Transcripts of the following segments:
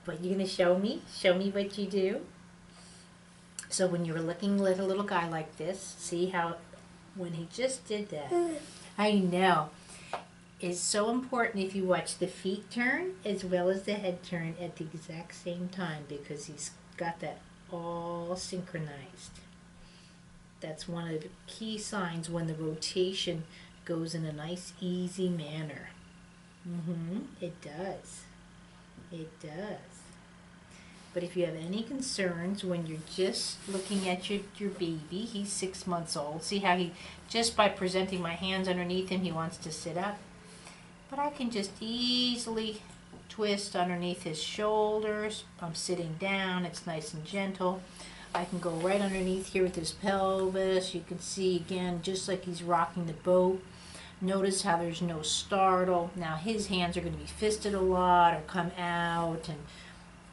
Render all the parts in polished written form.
But you're going to show me? Show me what you do? So when you're looking at a little guy like this, see how when he just did that, I know, it's so important if you watch the feet turn as well as the head turn at the exact same time, because he's got that all synchronized. That's one of the key signs when the rotation goes in a nice, easy manner. It does. It does. But if you have any concerns when you're just looking at your baby, he's 6 months old. See how he, just by presenting my hands underneath him, he wants to sit up. But I can just easily twist underneath his shoulders. I'm sitting down, it's nice and gentle. I can go right underneath here with his pelvis. You can see again, just like he's rocking the boat. Notice how there's no startle. Now his hands are going to be fisted a lot or come out, and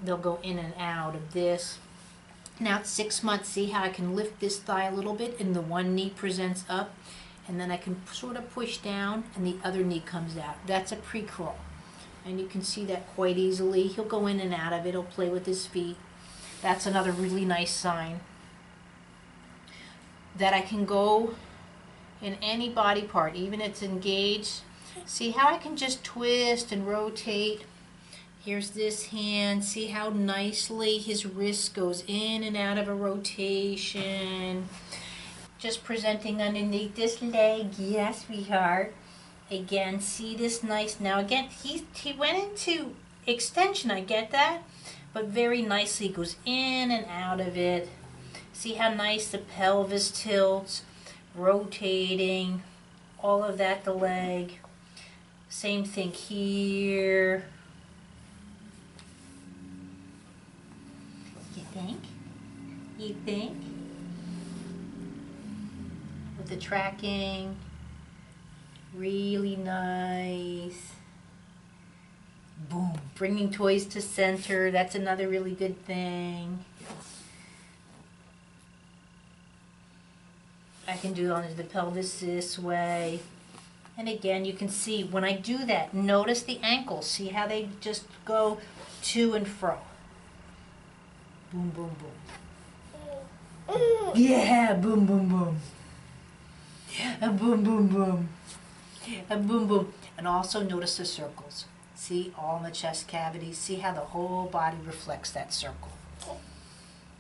they'll go in and out of this. Now at 6 months, see how I can lift this thigh a little bit and the one knee presents up, and then I can sort of push down and the other knee comes out. That's a pre-crawl. And you can see that quite easily. He'll go in and out of it. He'll play with his feet. That's another really nice sign that I can go in any body part, even if it's engaged. See how I can just twist and rotate. Here's this hand. See how nicely his wrist goes in and out of a rotation. Just presenting underneath this leg. Yes, sweetheart. Again, see this nice. Now again, he went into extension. I get that. But very nicely goes in and out of it. See how nice the pelvis tilts. Rotating. All of that, the leg. Same thing here. You think? With the tracking, really nice. Boom, bringing toys to center, that's another really good thing. I can do on the pelvis this way. And again, you can see when I do that, notice the ankles. See how they just go to and fro. Boom, boom, boom. Yeah, boom, boom, boom. And boom, boom, boom. And boom, boom. And also notice the circles. See, all in the chest cavity. See how the whole body reflects that circle.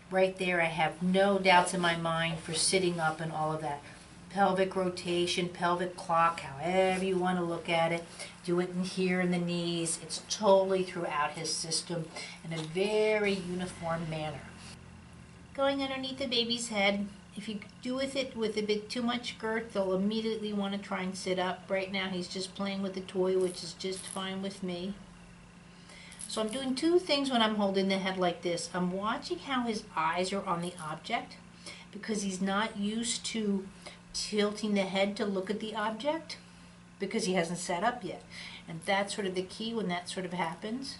Right there, I have no doubts in my mind for sitting up and all of that. Pelvic rotation, pelvic clock, however you want to look at it. Do it in here in the knees. It's totally throughout his system in a very uniform manner. Going underneath the baby's head. If you do with it with a bit too much girth, they'll immediately want to try and sit up. Right now he's just playing with the toy, which is just fine with me. So I'm doing two things when I'm holding the head like this. I'm watching how his eyes are on the object, because he's not used to tilting the head to look at the object, because he hasn't sat up yet. And that's sort of the key when that sort of happens.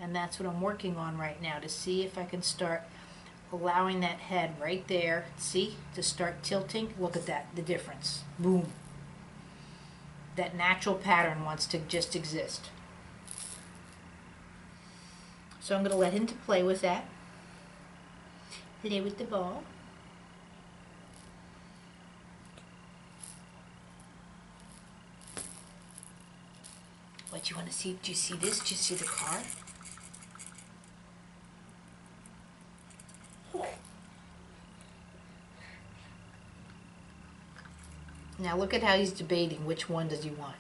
And that's what I'm working on right now, to see if I can start allowing that head right there, see, to start tilting. Look at that, the difference. Boom. That natural pattern wants to just exist. So I'm going to let him to play with that. Play with the ball. What, you want to see? Do you see this? Do you see the car? Now look at how he's debating which one does he want.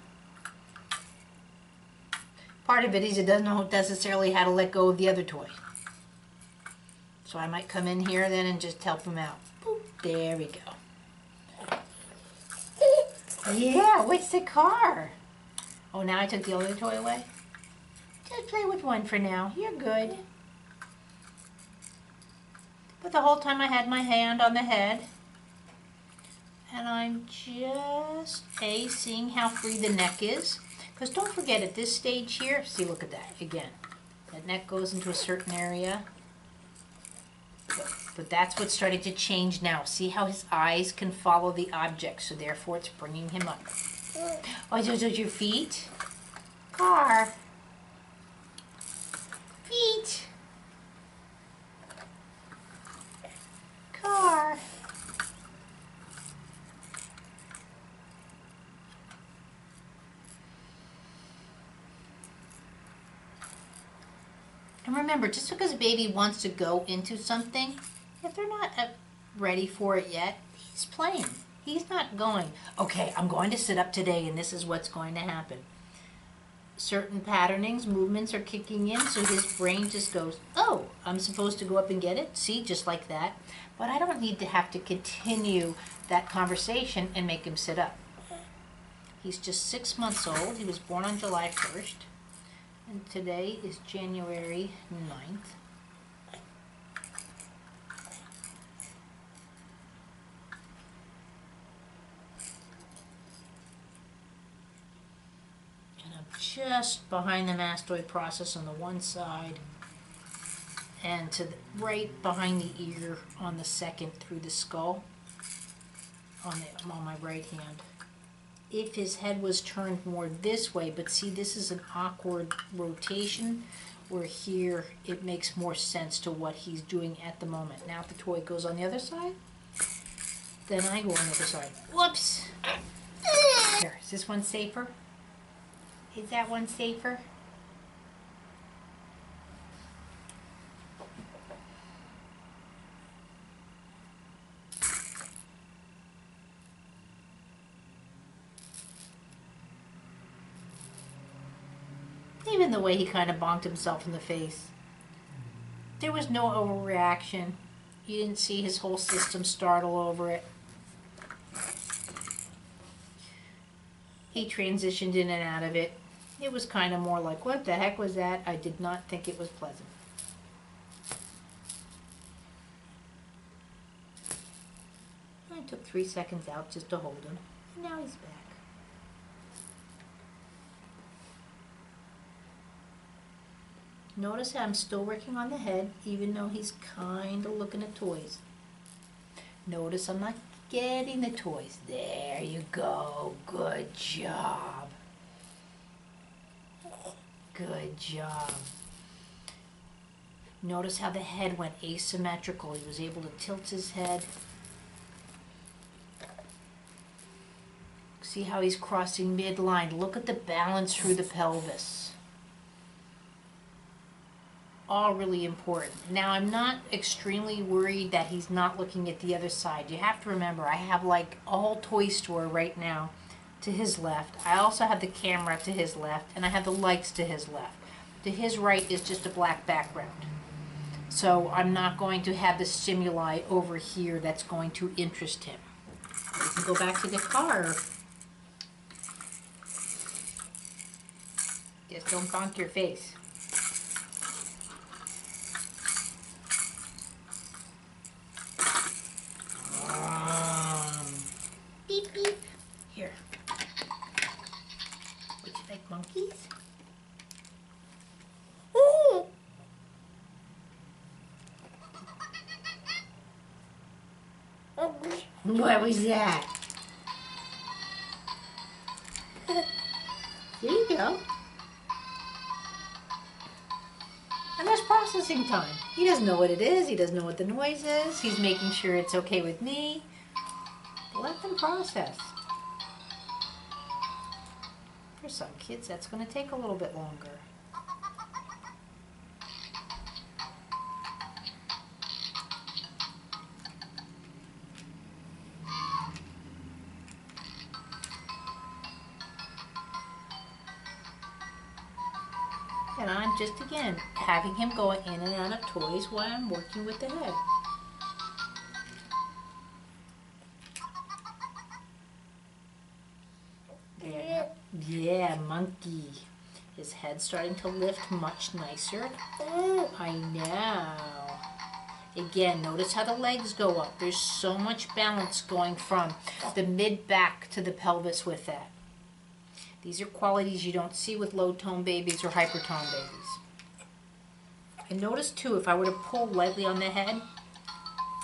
Part of it is he doesn't know necessarily how to let go of the other toy. So I might come in here then and just help him out. Boop, there we go. Yeah, what's the car? Oh, now I took the other toy away? Just play with one for now. You're good. But the whole time I had my hand on the head. And I'm just seeing how free the neck is. Because don't forget, at this stage here, see, look at that again. That neck goes into a certain area. But that's what's starting to change now. See how his eyes can follow the object, so therefore it's bringing him up. Oh, those are your feet? Car. Eat. Car. And remember, just because a baby wants to go into something, if they're not ready for it yet, he's playing. He's not going, okay, I'm going to sit up today and this is what's going to happen. Certain patternings, movements are kicking in, so his brain just goes, oh, I'm supposed to go up and get it? See, just like that. But I don't need to have to continue that conversation and make him sit up. He's just 6 months old. He was born on July 1st. And today is January 9th. And I'm just behind the mastoid process on the one side and to the right behind the ear on the second through the skull on my right hand. If his head was turned more this way, but see, this is an awkward rotation, where here it makes more sense to what he's doing at the moment. Now if the toy goes on the other side, then I go on the other side. Whoops! Here, is this one safer? Is that one safer? Even the way he kind of bonked himself in the face. There was no overreaction. You didn't see his whole system startle over it. He transitioned in and out of it. It was kind of more like, what the heck was that? I did not think it was pleasant. I took 3 seconds out just to hold him. And now he's back. Notice how I'm still working on the head, even though he's kind of looking at toys. Notice I'm not getting the toys. There you go. Good job. Good job. Notice how the head went asymmetrical. He was able to tilt his head. See how he's crossing midline. Look at the balance through the pelvis. All really important. Now, I'm not extremely worried that he's not looking at the other side. You have to remember, I have like a whole toy store right now to his left. I also have the camera to his left, and I have the lights to his left. To his right is just a black background. So I'm not going to have the stimuli over here that's going to interest him. We can go back to the car. Just don't bonk your face. Beep, beep. Here. Would you like monkeys? Ooh. What was that? There you go. And there's processing time. He doesn't know what it is. He doesn't know what the noise is. He's making sure it's okay with me. Let them process. For some kids, that's going to take a little bit longer. And I'm just, again, having him go in and out of toys while I'm working with the head. There. Yeah, monkey. His head's starting to lift much nicer. I know. Again, notice how the legs go up. There's so much balance going from the mid-back to the pelvis with that. These are qualities you don't see with low-tone babies or hypertone babies. And notice too, if I were to pull lightly on the head,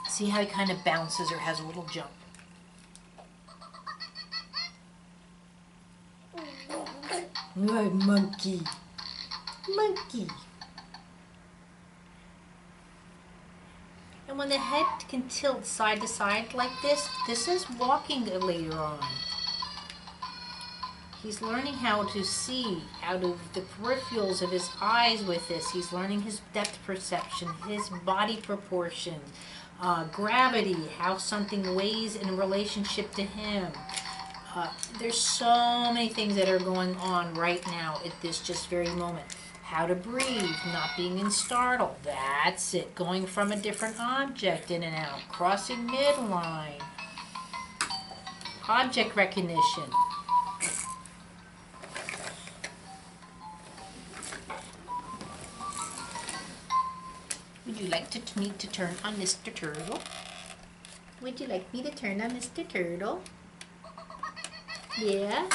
see how he kind of bounces or has a little jump. Right, monkey. Monkey. And when the head can tilt side to side like this is walking later on. He's learning how to see out of the peripherals of his eyes with this. He's learning his depth perception, his body proportions, gravity, how something weighs in relationship to him. There's so many things that are going on right now at this just very moment. How to breathe, not being in startle. That's it. Going from a different object in and out. Crossing midline. Object recognition. Would you like me to turn on Mr. Turtle? Would you like me to turn on Mr. Turtle? Yeah?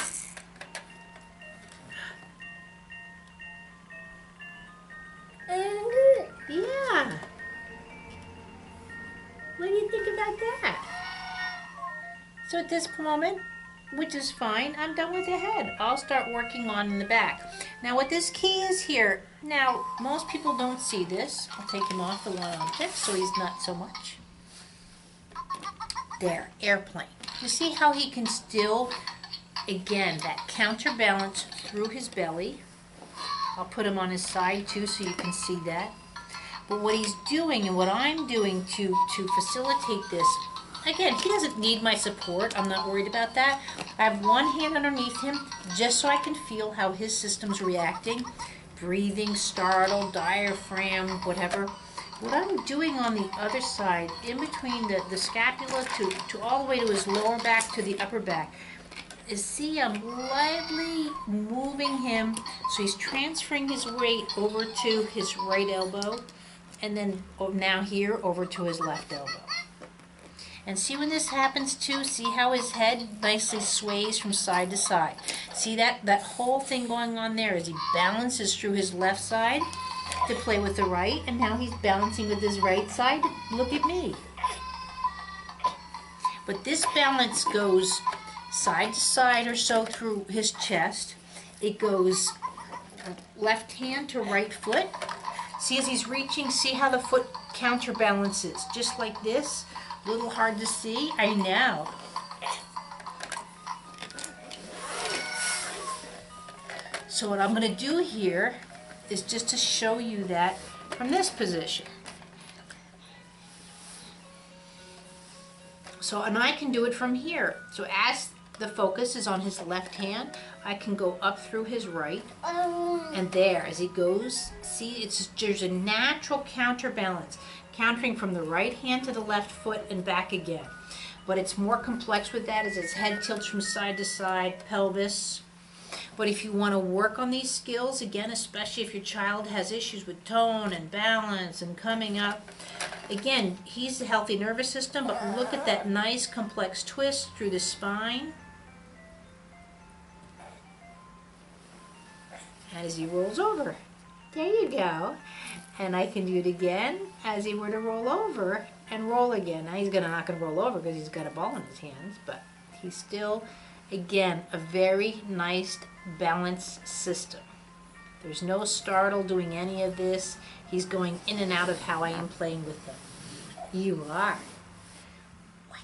Yeah. What do you think about that? So at this moment, which is fine, I'm done with the head. I'll start working on in the back. Now what this key is here, now most people don't see this. I'll take him off the one object so he's not so much. There, airplane. You see how he can still, again, that counterbalance through his belly. I'll put him on his side too so you can see that. But what he's doing and what I'm doing to facilitate this, again, he doesn't need my support. I'm not worried about that. I have one hand underneath him just so I can feel how his system's reacting. Breathing, startle, diaphragm, whatever. What I'm doing on the other side, in between the scapula to all the way to his lower back to the upper back, is see I'm lightly moving him so he's transferring his weight over to his right elbow and then now here over to his left elbow. And see when this happens too, see how his head nicely sways from side to side. See that whole thing going on there as he balances through his left side to play with the right, and now he's balancing with his right side. Look at me. But this balance goes side to side or so through his chest. It goes left hand to right foot. See as he's reaching, see how the foot counterbalances, just like this. A little hard to see, I know. So what I'm going to do here is just to show you that from this position. So, and I can do it from here. So as the focus is on his left hand, I can go up through his right, and there, as he goes, see, there's a natural counterbalance, countering from the right hand to the left foot and back again. But it's more complex with that as his head tilts from side to side, pelvis. But if you want to work on these skills, again, especially if your child has issues with tone and balance and coming up, again, he's a healthy nervous system, but look at that nice complex twist through the spine. As he rolls over. There you go. And I can do it again as he were to roll over and roll again. Now he's not going to roll over because he's got a ball in his hands, but he's still, again, a very nice balanced system. There's no startle doing any of this. He's going in and out of how I am playing with them. You are. What?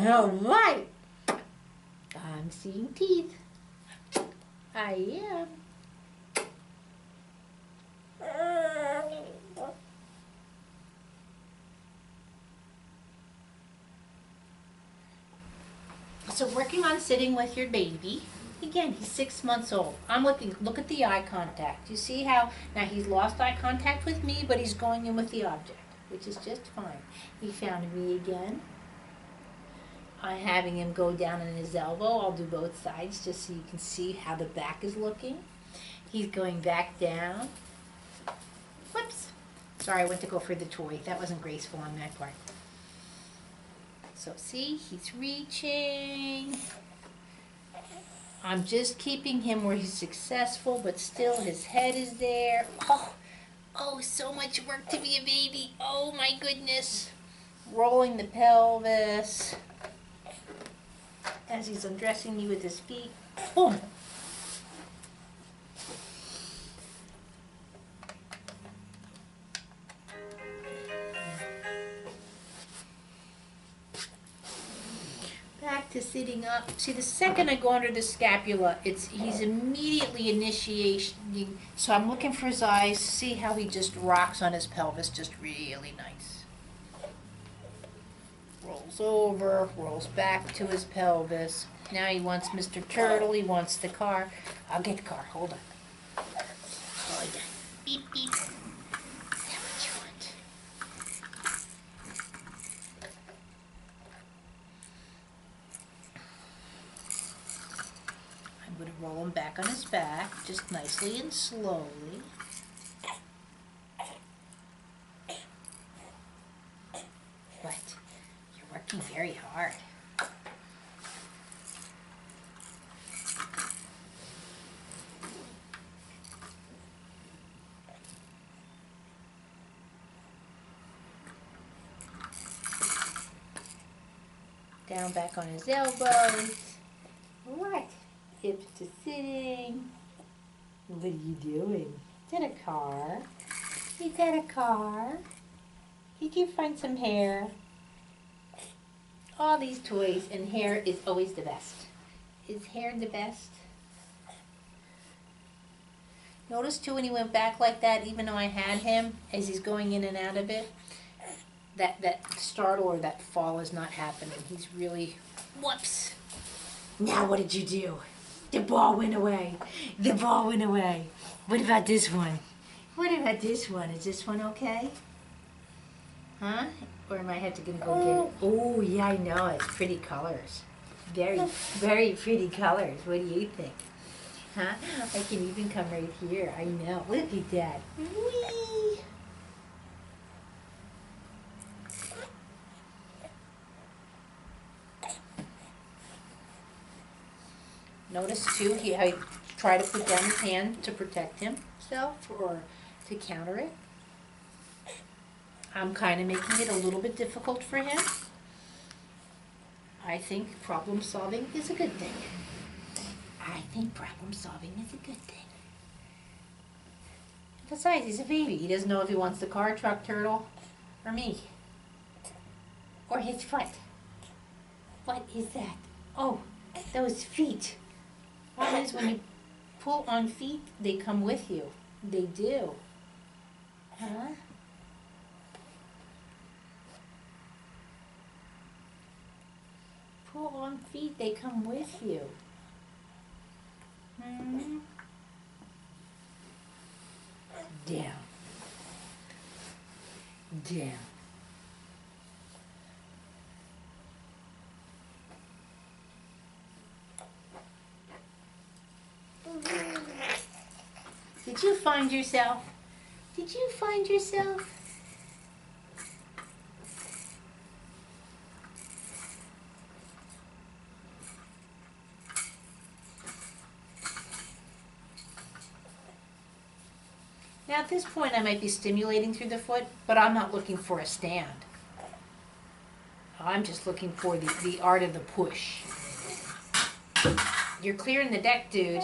All right. I'm seeing teeth. I am. So working on sitting with your baby. Again, he's 6 months old. I'm looking, look at the eye contact. You see how, now he's lost eye contact with me, but he's going in with the object, which is just fine. He found me again. I'm having him go down on his elbow. I'll do both sides just so you can see how the back is looking. He's going back down. Whoops. Sorry, I went to go for the toy. That wasn't graceful on my part. So see, he's reaching. I'm just keeping him where he's successful, but still his head is there. Oh, so much work to be a baby. Oh my goodness. rolling the pelvis as he's undressing you with his feet. Boom. Back to sitting up. See, the second I go under the scapula, he's immediately initiating. So I'm looking for his eyes. See how he just rocks on his pelvis, just really nice. Rolls over, rolls back to his pelvis. Now he wants Mr. Turtle. He wants the car. I'll get the car. Hold on. Hold on. Beep beep. Is that what you want? I'm going to roll him back on his back, just nicely and slowly. What? You're working very hard. Down back on his elbows. What? Hips to sitting. What are you doing? Is that a car? Is that a car? Did you find some hair? All these toys, and hair is always the best. Is hair the best? Notice too when he went back like that, even though I had him, as he's going in and out of it, that startle or that fall is not happening. He's really, whoops. Now what did you do? The ball went away. The ball went away. What about this one? What about this one? Is this one okay? Huh? Or am I have to go get it? Oh, yeah, I know. It's pretty colors. Very, very pretty colors. What do you think? Huh? I can even come right here. I know. Look at that. Whee! Notice too, I try to put down his hand to protect himself or to counter it. I'm kind of making it a little bit difficult for him. I think problem solving is a good thing. I think problem solving is a good thing. Besides, he's a baby. He doesn't know if he wants the car, truck, turtle, or me. Or his foot. What is that? Oh, those feet. Problem is when you pull on feet, they come with you. They do. Huh? Pull on feet, they come with you. Hmm. Down. Down. Did you find yourself? Did you find yourself? Now at this point I might be stimulating through the foot, but I'm not looking for a stand. I'm just looking for the art of the push. You're clearing the deck, dude.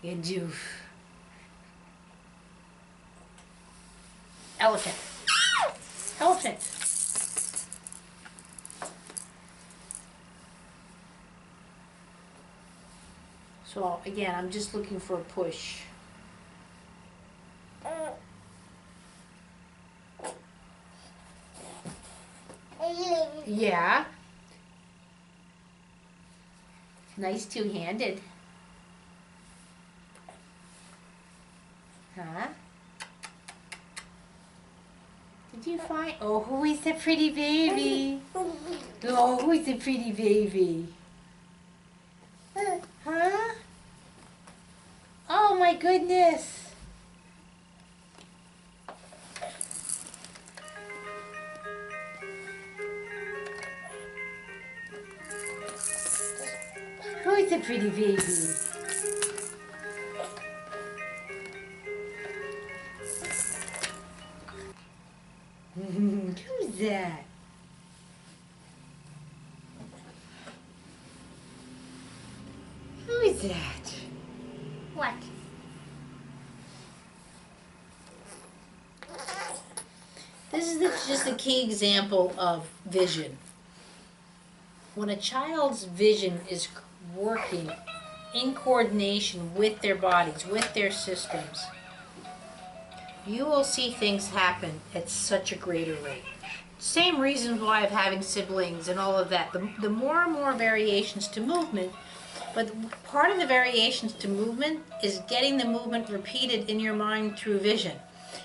You do. Elephant. Elephant. So again, I'm just looking for a push. Yeah. Nice two-handed. Huh? Did you find? Oh, who is the pretty baby? Oh, who is the pretty baby? Huh? Oh my goodness. Who is the pretty baby? Who's that? that? What? This is just a key example of vision. When a child's vision is working in coordination with their bodies, with their systems, you will see things happen at such a greater rate. Same reasons why of having siblings and all of that. The more and more variations to movement, but part of the variations to movement is getting the movement repeated in your mind through vision.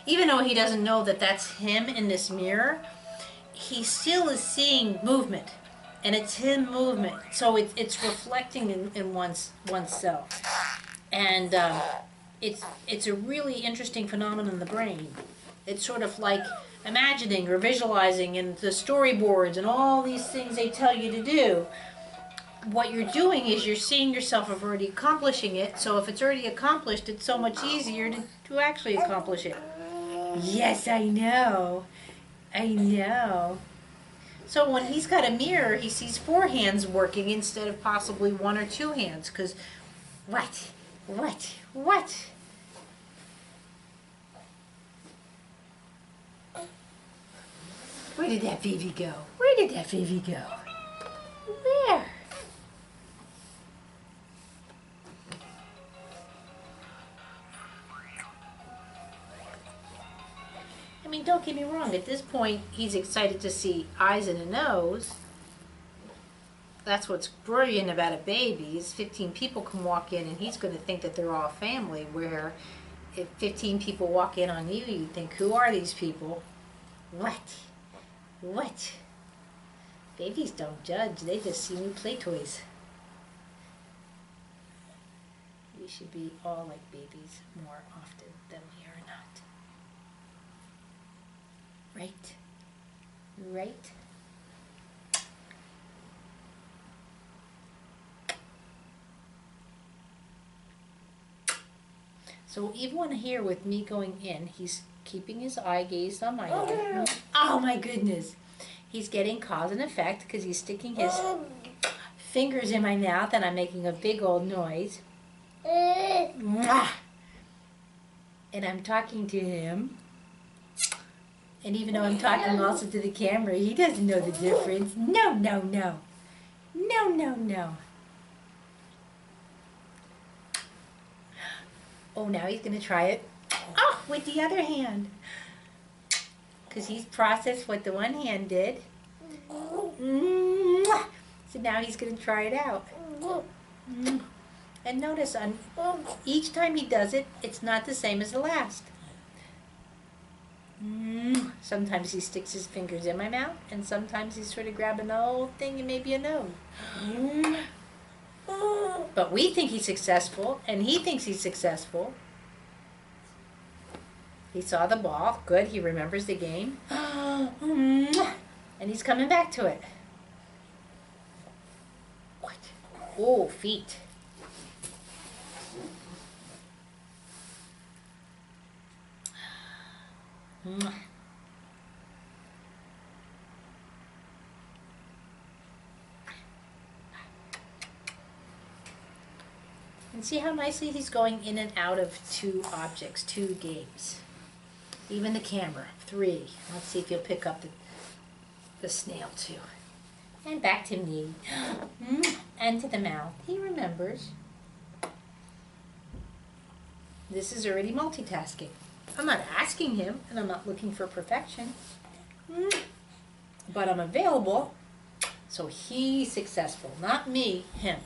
Even though he doesn't know that that's him in this mirror, he still is seeing movement. And it's him movement. So it's reflecting in oneself. And it's a really interesting phenomenon in the brain. It's sort of like imagining or visualizing and the storyboards and all these things they tell you to do. What you're doing is you're seeing yourself of already accomplishing it, so if it's already accomplished, it's so much easier to actually accomplish it. Yes, I know. I know. So when he's got a mirror, he sees 4 hands working instead of possibly 1 or 2 hands, because what? Where did that baby go? Where did that baby go? Where? I mean, don't get me wrong. At this point, he's excited to see eyes and a nose. That's what's brilliant about a baby is 15 people can walk in and he's going to think that they're all family, where if 15 people walk in on you, you think, who are these people? What? Babies don't judge. They just see new play toys. We should be all like babies more often than we are not. Right? So even here with me going in, he's keeping his eye gazed on my eye. Oh my goodness. He's getting cause and effect because he's sticking his fingers in my mouth and I'm making a big old noise. And I'm talking to him. And even though I'm talking also to the camera, he doesn't know the difference. No. Oh, now he's going to try it. Oh, with the other hand. Because he's processed what the one hand did. So now he's going to try it out. And notice, on each time he does it, it's not the same as the last. Sometimes he sticks his fingers in my mouth, and sometimes he's sort of grabbing the whole thing and maybe a nose. But we think he's successful, and he thinks he's successful. He saw the ball. Good, he remembers the game. And he's coming back to it. What? Oh, feet. And see how nicely he's going in and out of 2 objects, 2 games. Even the camera, 3. Let's see if you'll pick up the snail too. And back to me. And to the mouth. He remembers. This is already multitasking. I'm not asking him, and I'm not looking for perfection. But I'm available, so he's successful. Not me, him.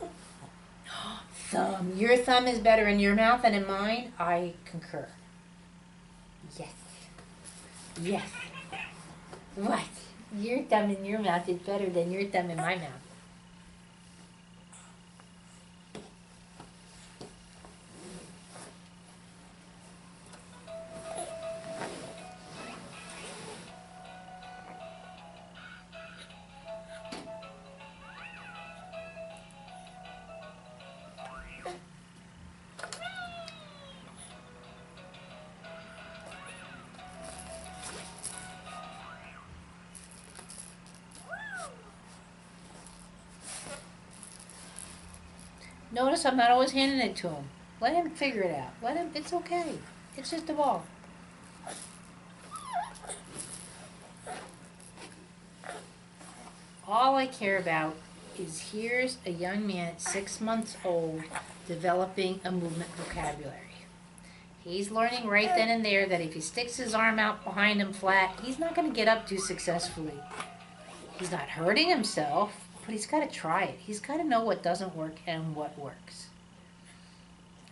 Thumb. Your thumb is better in your mouth than in mine. I concur. Yes. What? Your thumb in your mouth is better than your thumb in my mouth. Notice I'm not always handing it to him. Let him figure it out. Let him, it's okay. It's just a ball. All I care about is here's a young man at 6 months old developing a movement vocabulary. He's learning right then and there that if he sticks his arm out behind him flat, he's not going to get up too successfully. He's not hurting himself, but he's got to try it. He's got to know what doesn't work and what works.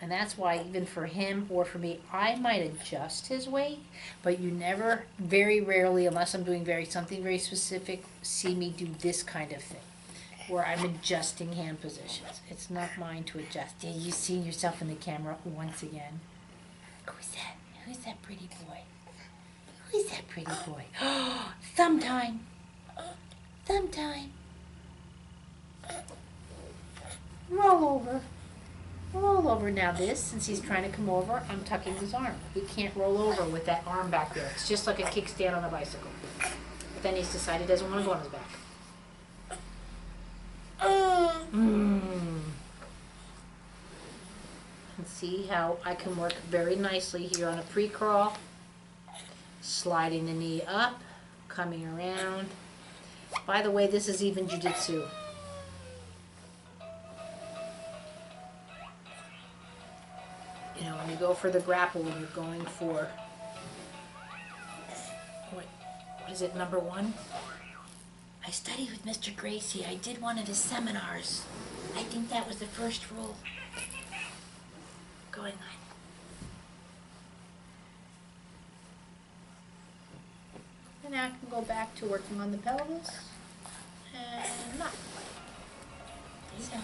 And that's why even for him or for me, I might adjust his weight, but you never, very rarely, unless I'm doing something very specific, see me do this kind of thing, where I'm adjusting hand positions. It's not mine to adjust. Yeah, you seen yourself in the camera once again. Who's that? Who's that pretty boy? Who's that pretty boy? Thumb time. Thumb time. Roll over. Roll over now. This, since he's trying to come over, I'm tucking his arm. He can't roll over with that arm back there. It's just like a kickstand on a bicycle. But then he's decided he doesn't want to go on his back. And see how I can work very nicely here on a pre-crawl. Sliding the knee up, coming around. By the way, this is even jiu-jitsu. You know, when you go for the grapple, you're going for, what is it, number 1? I studied with Mr. Gracie. I did one of his seminars. I think that was the first rule going on. And now I can go back to working on the pelvis and not. So.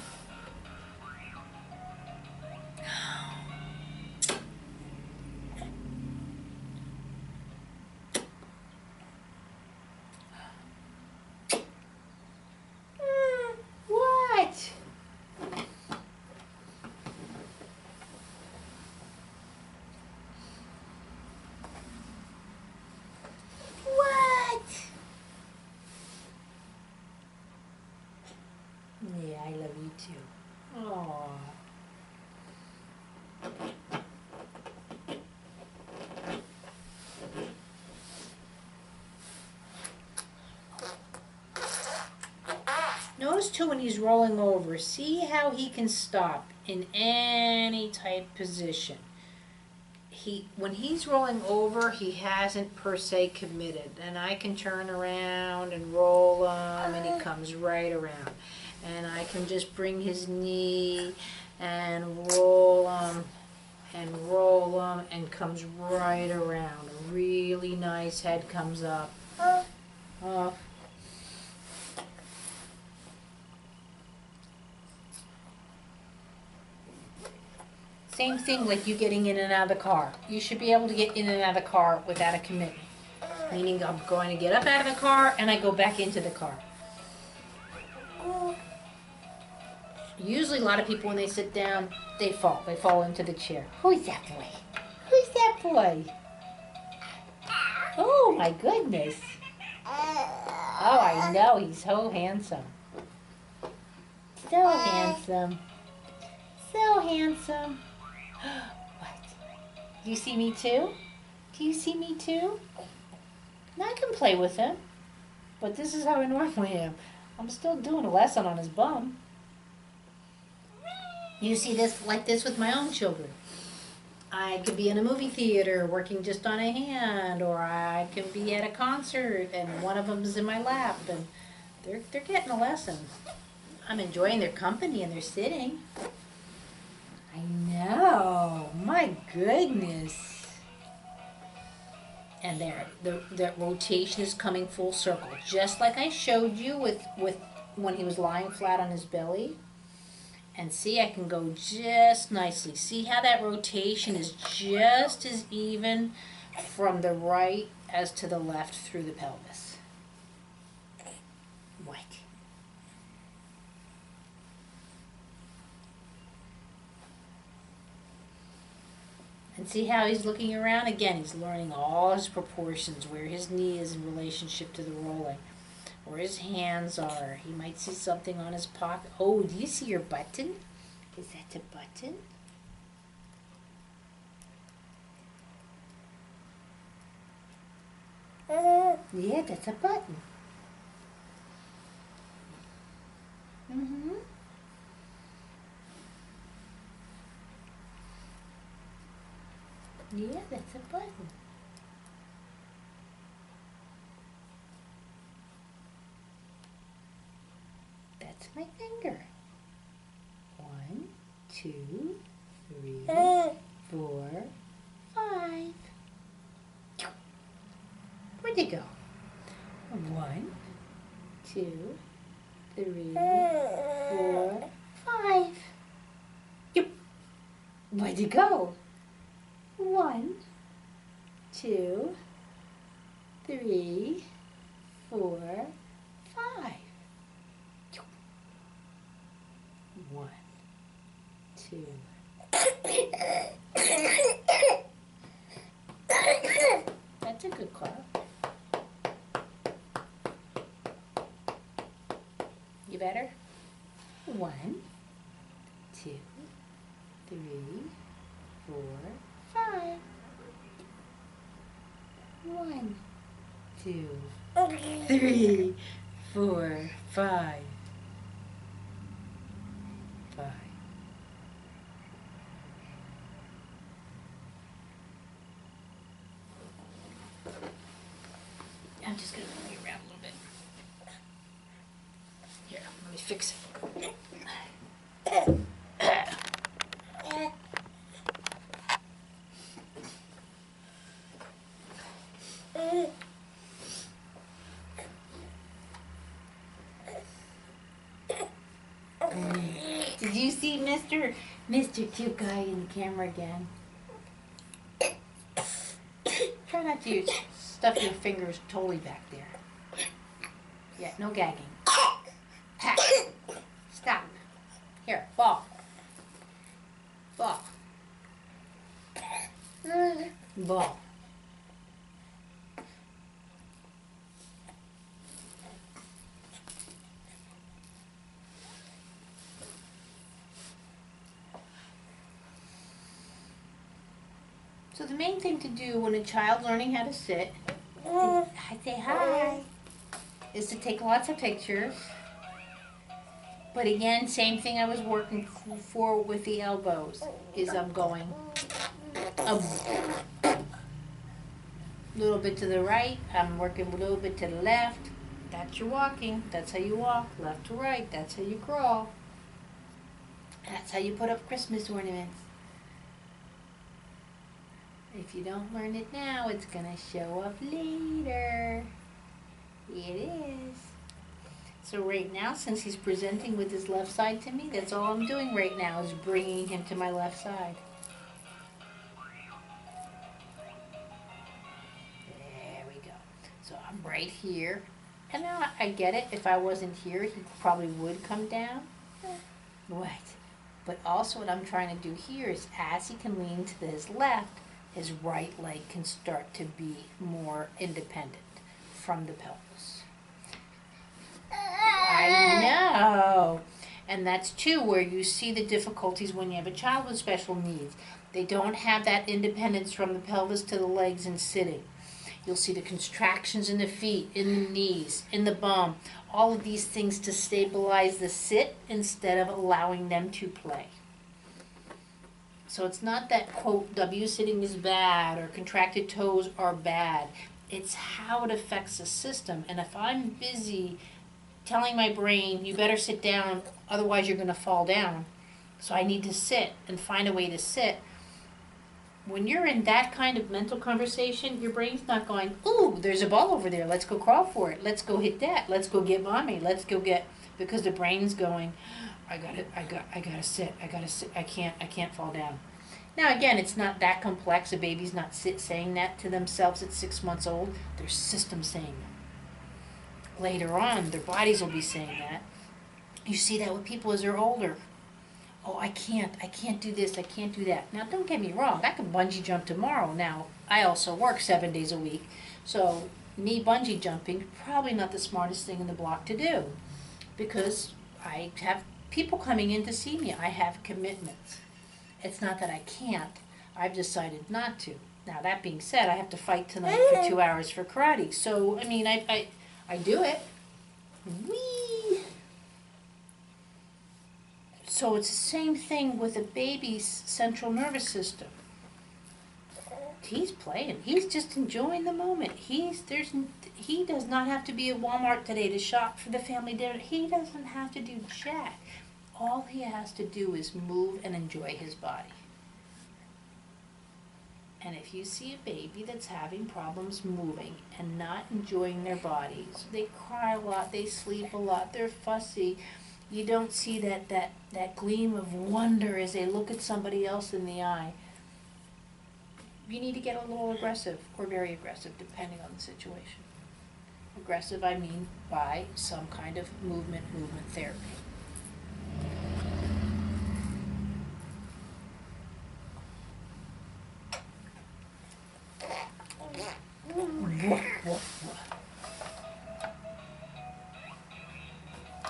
What? Yeah, I love you too. Aww. Notice too when he's rolling over, see how he can stop in any type position. When he's rolling over, he hasn't per se committed. And I can turn around and roll him and he comes right around. And I can just bring his knee and roll him and comes right around. A really nice head comes up. Same thing like you getting in and out of the car. You should be able to get in and out of the car without a commitment. Meaning I'm going to get up out of the car and I go back into the car. Usually a lot of people when they sit down, they fall. They fall into the chair. Who's that boy? Who's that boy? Oh my goodness. Oh, I know. He's so handsome. So handsome. So handsome. What? Do you see me too? Do you see me too? Now I can play with him. But this is how I normally am. I'm still doing a lesson on his bum. You see this like this with my own children. I could be in a movie theater working just on a hand, or I can be at a concert and one of them's in my lap and they're getting a lesson. I'm enjoying their company and they're sitting. I know, my goodness. And there, the rotation is coming full circle, just like I showed you with when he was lying flat on his belly. And see, I can go just nicely. See how that rotation is just as even from the right as to the left through the pelvis. What? And see how he's looking around? Again, he's learning all his proportions, where his knee is in relationship to the rolling, where his hands are. He might see something on his pocket. Oh, do you see your button? Is that a button? Yeah, that's a button. Mm-hmm. Yeah, that's a button. That's my finger. 1, 2, 3, 4, 5. Where'd it go? 1, 2, 3, 4, 5. Yep. Where'd it go? 1, 2, 3, 4, 5. 1, 2. That's a good clap. You better? 1, 2, 3, 4, 5. 1, 2, 3, 4, 5. 5. I'm just going to move you around a little bit. Here, let me fix it. Did you see Mr. Cute Guy in the camera again? Try not to stuff your fingers totally back there. Yeah, no gagging. Stop. Here, ball. Ball. Ball. So the main thing to do when a child's learning how to sit, I say hi, is to take lots of pictures. But again, same thing I was working for with the elbows, is I'm going a little bit to the right, I'm working a little bit to the left. That's your walking, that's how you walk, left to right, that's how you crawl. That's how you put up Christmas ornaments. If you don't learn it now, it's going to show up later. It is. So right now, since he's presenting with his left side to me, that's all I'm doing right now is bringing him to my left side. There we go. So I'm right here. And now I get it. If I wasn't here, he probably would come down. Right. But also what I'm trying to do here is as he can lean to his left, his right leg can start to be more independent from the pelvis. I know. And that's too where you see the difficulties when you have a child with special needs. They don't have that independence from the pelvis to the legs and sitting. You'll see the contractions in the feet, in the knees, in the bum, all of these things to stabilize the sit instead of allowing them to play. So it's not that, quote, W sitting is bad or contracted toes are bad. It's how it affects the system. And if I'm busy telling my brain, you better sit down, otherwise you're going to fall down. So I need to sit and find a way to sit. When you're in that kind of mental conversation, your brain's not going, ooh, there's a ball over there. Let's go crawl for it. Let's go hit that. Let's go get mommy. Let's go get, because the brain's going, I gotta sit. I can't fall down. Now again, it's not that complex. A baby's not saying that to themselves at 6 months old. Their system's saying that. Later on, their bodies will be saying that. You see that with people as they're older. Oh, I can't do this, I can't do that. Now don't get me wrong, I can bungee jump tomorrow. Now, I also work 7 days a week. So me bungee jumping, probably not the smartest thing in the block to do. Because I have people coming in to see me, I have commitments. It's not that I can't, I've decided not to. Now, that being said, I have to fight tonight for 2 hours for karate. So, I mean, I do it. Whee! So it's the same thing with a baby's central nervous system. He's playing. He's just enjoying the moment. He does not have to be at Walmart today to shop for the family dinner. He doesn't have to do jack. All he has to do is move and enjoy his body. And if you see a baby that's having problems moving and not enjoying their bodies, they cry a lot, they sleep a lot, they're fussy, you don't see that gleam of wonder as they look at somebody else in the eye, you need to get a little aggressive or very aggressive depending on the situation. Aggressive, I mean by some kind of movement therapy.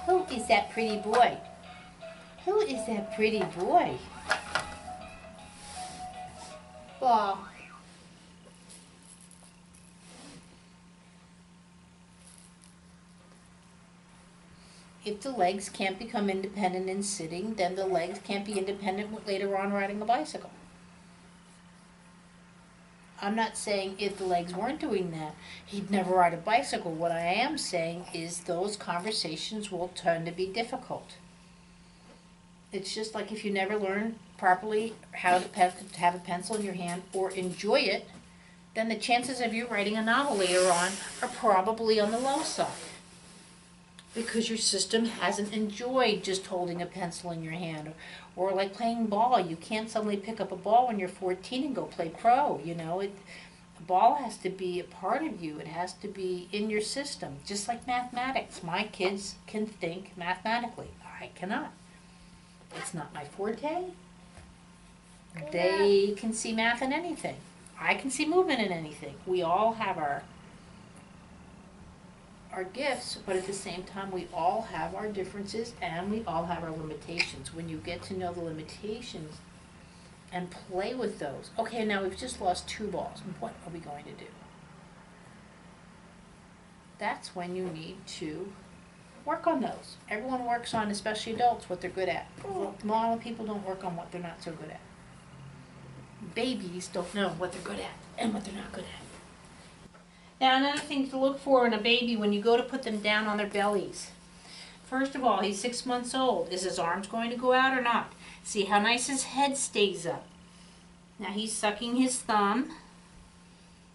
Who is that pretty boy? Who is that pretty boy? Ball. If the legs can't become independent in sitting, then the legs can't be independent later on riding a bicycle. I'm not saying if the legs weren't doing that, he'd never ride a bicycle. What I am saying is those conversations will tend to be difficult. It's just like if you never learn properly how to have a pencil in your hand or enjoy it, then the chances of you writing a novel later on are probably on the low side. Because your system hasn't enjoyed just holding a pencil in your hand. Or like playing ball. You can't suddenly pick up a ball when you're 14 and go play pro. You know, the ball has to be a part of you. It has to be in your system. Just like mathematics. My kids can think mathematically. I cannot. It's not my forte. They can see math in anything. I can see movement in anything. We all have our gifts, but at the same time we all have our differences and we all have our limitations. When you get to know the limitations and play with those. Okay, now we've just lost 2 balls. What are we going to do? That's when you need to work on those. Everyone works on, especially adults, what they're good at. A lot of people don't work on what they're not so good at. Babies don't know what they're good at and what they're not good at. Now, another thing to look for in a baby when you go to put them down on their bellies. First of all, he's 6 months old. Is his arms going to go out or not? See how nice his head stays up. Now he's sucking his thumb,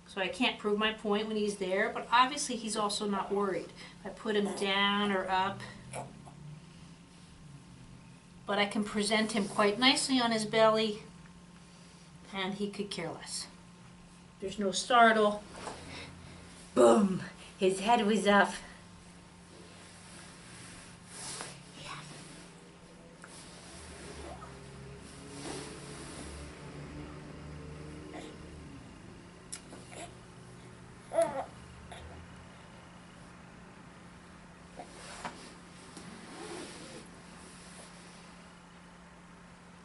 so I can't prove my point when he's there, but obviously he's also not worried. I put him down or up, but I can present him quite nicely on his belly, and he could care less. There's no startle. Boom! His head was up.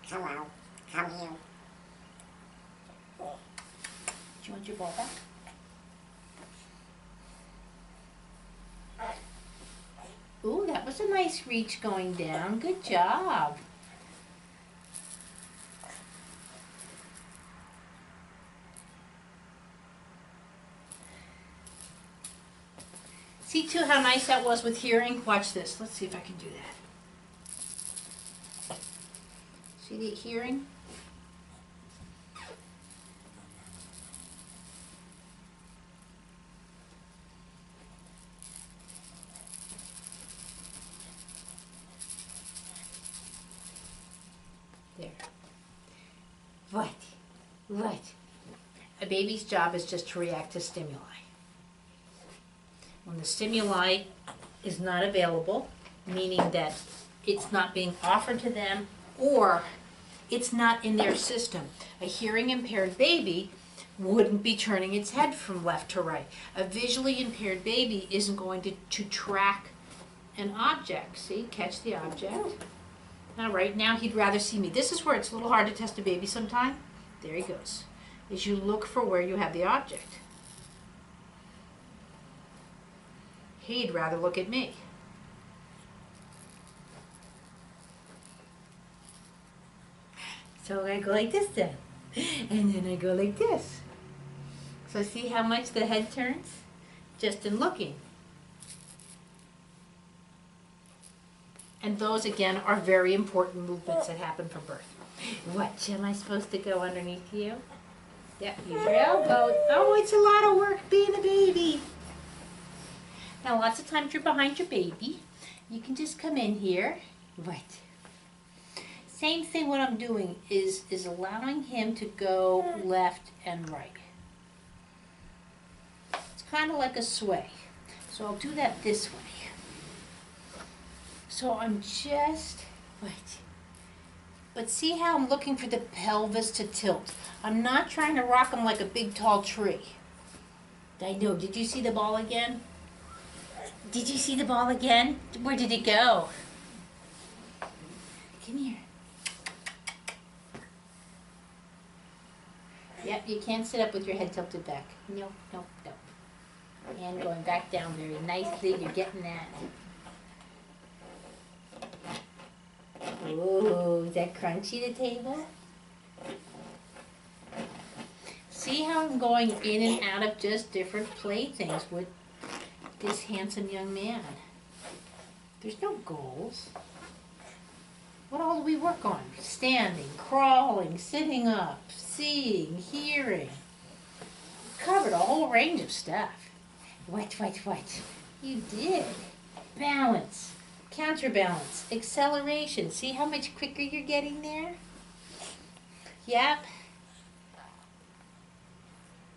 Hello, come here. Do you want your ball back? Ooh, that was a nice reach going down. Good job. See too how nice that was with hearing? Watch this. Let's see if I can do that. See the hearing? There. What? A baby's job is just to react to stimuli. When the stimuli is not available, meaning that it's not being offered to them or it's not in their system. A hearing impaired baby wouldn't be turning its head from left to right. A visually impaired baby isn't going to track an object. See, catch the object. Now, right now, he'd rather see me. This is where it's a little hard to test a baby sometime. There he goes. Is you look for where you have the object. He'd rather look at me. So I go like this then. And then I go like this. So see how much the head turns? Just in looking. And those, again, are very important movements that happen from birth. What, am I supposed to go underneath you? Yep, use your elbow. Oh, it's a lot of work being a baby. Now, lots of times you're behind your baby. You can just come in here. Right. Same thing what I'm doing is allowing him to go left and right. It's kind of like a sway. So I'll do that this way. So I'm just, right. But see how I'm looking for the pelvis to tilt. I'm not trying to rock him like a big tall tree. I know, did you see the ball again? Did you see the ball again? Where did it go? Come here. Yep, you can't sit up with your head tilted back. No, no, no. And going back down very nicely, you're getting that. Ooh, is that crunchy, the table? See how I'm going in and out of just different playthings with this handsome young man. There's no goals. What all do we work on? Standing, crawling, sitting up, seeing, hearing. Covered a whole range of stuff. What? You did. Balance. Counterbalance, acceleration. See how much quicker you're getting there? Yep.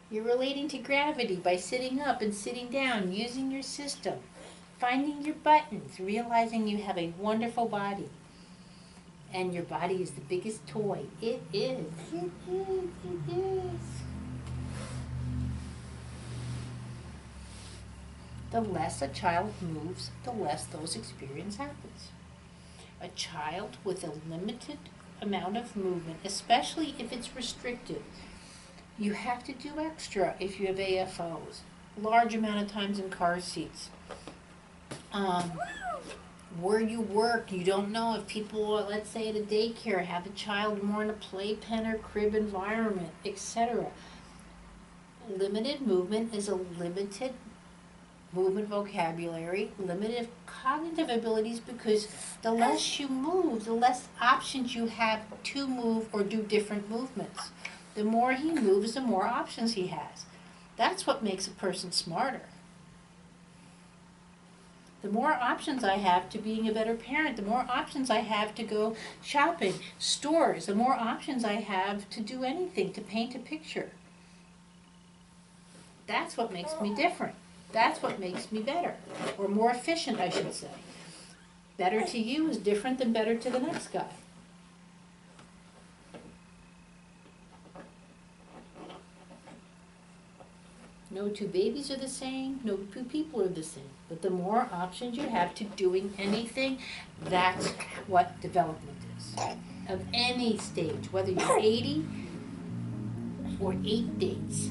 You're relating to gravity by sitting up and sitting down, using your system, finding your buttons, realizing you have a wonderful body. And your body is the biggest toy. It is. It is. It is. The less a child moves, the less those experience happens. A child with a limited amount of movement, especially if it's restricted, you have to do extra if you have AFOs. Large amount of times in car seats. Where you work, you don't know if people, let's say at a daycare, have a child more in a playpen or crib environment, etc. Limited movement is a limited movement vocabulary, limited cognitive abilities, because the less you move, the less options you have to move or do different movements. The more he moves, the more options he has. That's what makes a person smarter. The more options I have to being a better parent, the more options I have to go shopping, stores, the more options I have to do anything, to paint a picture. That's what makes me different. That's what makes me better, or more efficient, I should say. Better to you is different than better to the next guy. No two babies are the same, no two people are the same. But the more options you have to doing anything, that's what development is. Of any stage, whether you're 80 or 8 days.